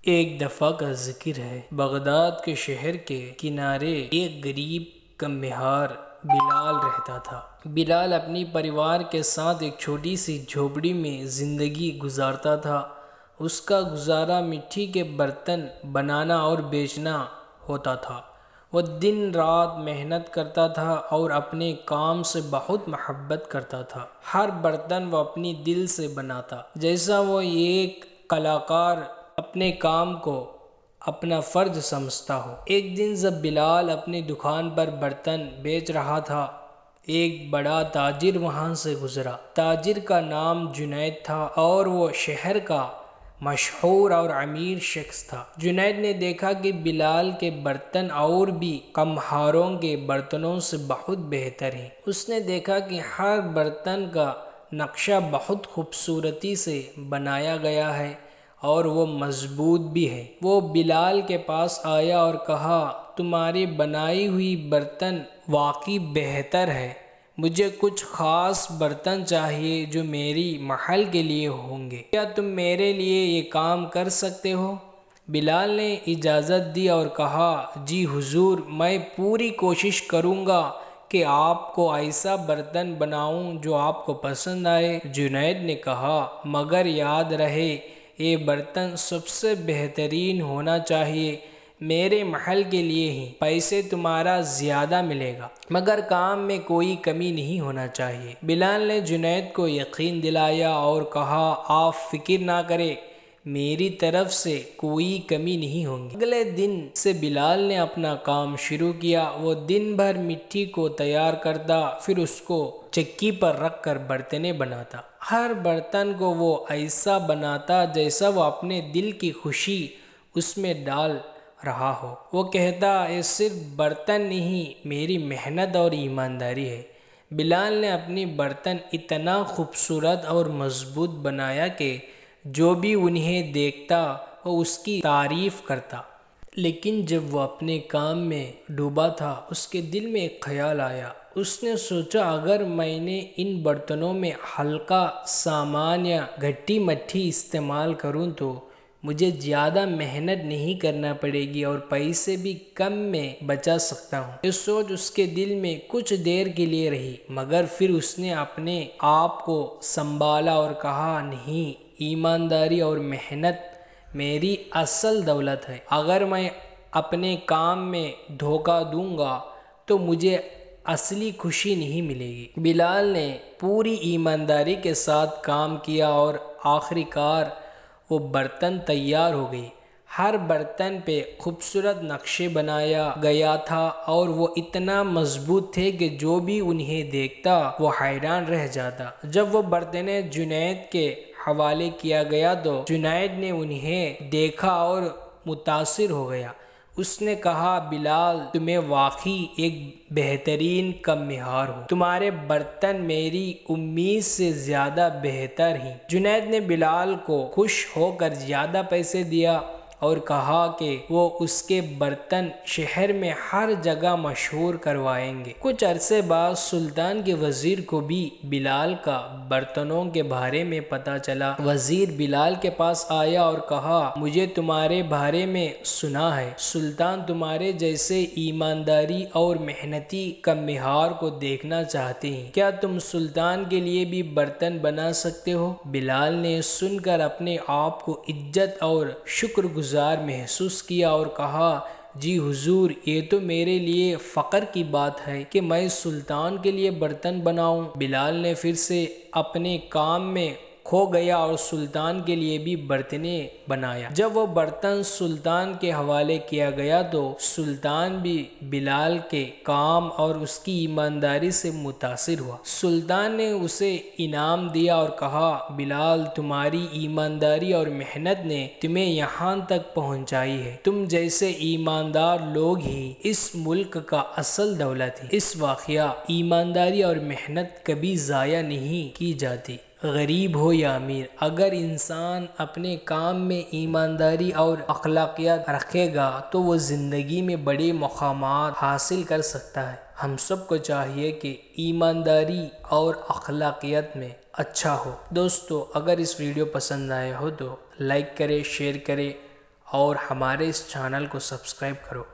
ایک دفعہ کا ذکر ہے، بغداد کے شہر کے کنارے ایک غریب کمہار بلال رہتا تھا۔ بلال اپنی پریوار کے ساتھ ایک چھوٹی سی جھوپڑی میں زندگی گزارتا تھا۔ اس کا گزارا مٹی کے برتن بنانا اور بیچنا ہوتا تھا۔ وہ دن رات محنت کرتا تھا اور اپنے کام سے بہت محبت کرتا تھا۔ ہر برتن وہ اپنی دل سے بناتا، جیسا وہ ایک کلاکار اپنے کام کو اپنا فرض سمجھتا ہو۔ ایک دن جب بلال اپنی دکان پر برتن بیچ رہا تھا، ایک بڑا تاجر وہاں سے گزرا۔ تاجر کا نام جنید تھا اور وہ شہر کا مشہور اور امیر شخص تھا۔ جنید نے دیکھا کہ بلال کے برتن اور بھی کمہاروں کے برتنوں سے بہت بہتر ہیں۔ اس نے دیکھا کہ ہر برتن کا نقشہ بہت خوبصورتی سے بنایا گیا ہے اور وہ مضبوط بھی ہے۔ وہ بلال کے پاس آیا اور کہا، تمہاری بنائی ہوئی برتن واقعی بہتر ہے۔ مجھے کچھ خاص برتن چاہیے جو میری محل کے لیے ہوں گے۔ کیا تم میرے لیے یہ کام کر سکتے ہو؟ بلال نے اجازت دی اور کہا، جی حضور، میں پوری کوشش کروں گا کہ آپ کو ایسا برتن بناؤں جو آپ کو پسند آئے۔ جنید نے کہا، مگر یاد رہے یہ برتن سب سے بہترین ہونا چاہیے، میرے محل کے لیے ہی۔ پیسے تمہارا زیادہ ملے گا مگر کام میں کوئی کمی نہیں ہونا چاہیے۔ بلال نے جنید کو یقین دلایا اور کہا، آپ فکر نہ کریں، میری طرف سے کوئی کمی نہیں ہوگی۔ اگلے دن سے بلال نے اپنا کام شروع کیا۔ وہ دن بھر مٹی کو تیار کرتا، پھر اس کو چکی پر رکھ کر برتنیں بناتا۔ ہر برتن کو وہ ایسا بناتا جیسا وہ اپنے دل کی خوشی اس میں ڈال رہا ہو۔ وہ کہتا، یہ صرف برتن نہیں، میری محنت اور ایمانداری ہے۔ بلال نے اپنی برتن اتنا خوبصورت اور مضبوط بنایا کہ جو بھی انہیں دیکھتا وہ اس کی تعریف کرتا۔ لیکن جب وہ اپنے کام میں ڈوبا تھا، اس کے دل میں ایک خیال آیا۔ اس نے سوچا، اگر میں نے ان برتنوں میں ہلکا سامان یا گھٹی مٹی استعمال کروں تو مجھے زیادہ محنت نہیں کرنا پڑے گی اور پیسے بھی کم میں بچا سکتا ہوں۔ یہ سوچ اس کے دل میں کچھ دیر کے لیے رہی، مگر پھر اس نے اپنے آپ کو سنبھالا اور کہا، نہیں، ایمانداری اور محنت میری اصل دولت ہے۔ اگر میں اپنے کام میں دھوکہ دوں گا تو مجھے اصلی خوشی نہیں ملے گی۔ بلال نے پوری ایمانداری کے ساتھ کام کیا اور آخرکار وہ برتن تیار ہو گئی۔ ہر برتن پہ خوبصورت نقشے بنایا گیا تھا اور وہ اتنا مضبوط تھے کہ جو بھی انہیں دیکھتا وہ حیران رہ جاتا۔ جب وہ برتنیں جنید کے حوالے کیا گیا تو جنید نے انہیں دیکھا اور متاثر ہو گیا۔ اس نے کہا، بلال، تمہیں واقعی ایک بہترین کمہار ہو، تمہارے برتن میری امید سے زیادہ بہتر ہیں۔ جنید نے بلال کو خوش ہو کر زیادہ پیسے دیا اور کہا کہ وہ اس کے برتن شہر میں ہر جگہ مشہور کروائیں گے۔ کچھ عرصے بعد سلطان کے وزیر کو بھی بلال کا برتنوں کے بارے میں پتہ چلا۔ وزیر بلال کے پاس آیا اور کہا، مجھے تمہارے بارے میں سنا ہے، سلطان تمہارے جیسے ایمانداری اور محنتی کمہار کو دیکھنا چاہتے ہیں، کیا تم سلطان کے لیے بھی برتن بنا سکتے ہو؟ بلال نے سن کر اپنے آپ کو عزت اور شکر گزار محسوس کیا اور کہا، جی حضور، یہ تو میرے لیے فخر کی بات ہے کہ میں سلطان کے لیے برتن بناؤں۔ بلال نے پھر سے اپنے کام میں کھو گیا اور سلطان کے لیے بھی برتنیں بنایا۔ جب وہ برتن سلطان کے حوالے کیا گیا تو سلطان بھی بلال کے کام اور اس کی ایمانداری سے متاثر ہوا۔ سلطان نے اسے انعام دیا اور کہا، بلال، تمہاری ایمانداری اور محنت نے تمہیں یہاں تک پہنچائی ہے۔ تم جیسے ایماندار لوگ ہی اس ملک کا اصل دولت ہے۔ اس واقعہ ایمانداری اور محنت کبھی ضائع نہیں کی جاتی، غریب ہو یا امیر۔ اگر انسان اپنے کام میں ایمانداری اور اخلاقیات رکھے گا تو وہ زندگی میں بڑے مقامات حاصل کر سکتا ہے۔ ہم سب کو چاہیے کہ ایمانداری اور اخلاقیات میں اچھا ہو۔ دوستو، اگر اس ویڈیو پسند آئے ہو تو لائک کریں، شیئر کریں اور ہمارے اس چینل کو سبسکرائب کرو۔